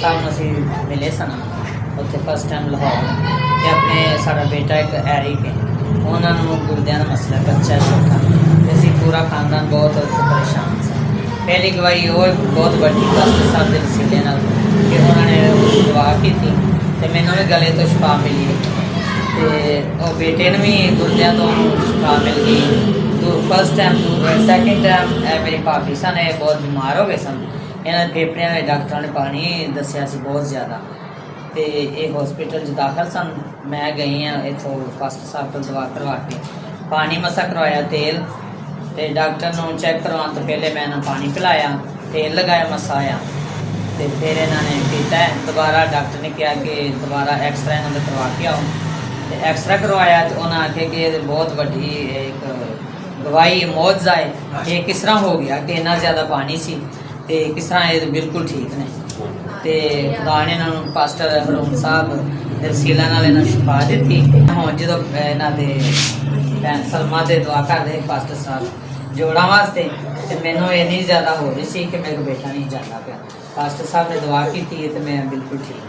साहब नूं असीं मिले सन उत्थे फस्ट टाइम लाहौर ते अपने साडा बेटा एक एरिक है उन्होंने गुर्दियां दा मसला बच्चा छोटा ते असीं पूरा खानदान बहुत परेशान सा। पहली गवाही वो बहुत बड़ी पास्टर साहब दे वसीले नाल कि उन्होंने दुआ की थी ते मैनूं भी गले तो शफा मिली ते वो बेटे ने भी गुर्दियां तो शफा मिल गई। फस्ट टाइम सैकेंड टाइम मेरी भाभी सन बहुत बीमार हो गए सन इन्होंने फेफड़ियां में डॉक्टर ने पानी दसिया सी बहुत ज़्यादा तो ये हॉस्पिटल दाखिल सन। मैं गई हाँ इतों पास्टर साहब को दवा करवा के पानी मसा करवाया तेल तो डॉक्टर ने चैक करवाने तो पहले मैं इन्हें पानी पिलाया तेल लगाया मसाया तो फिर इन्होंने किया दोबारा डॉक्टर ने कहा कि दोबारा एक्सरा इन्होंने करवा के आओ तो एक्सरा करवाया तो उन्हें आखे कि बहुत वड्डी एक गवाही मौजा है ये किस तरह हो गया कि इन्ना ज़्यादा पानी सी ते किस तरह ये बिल्कुल ठीक ने ते खुदा ने इन्होंने पास्टर हरून साहब रसीला नाल इन्होंने शफा दी। हुण जो इन्हों के भैन सलमा से दुआ करते पास्टर साहब जोड़ा वास्ते तो मैनू इन्नी ज़्यादा हो रही सी कि मेरा बेटा नहीं जाता पाया पास्टर साहब ने दुआ की तो मैं बिल्कुल ठीक।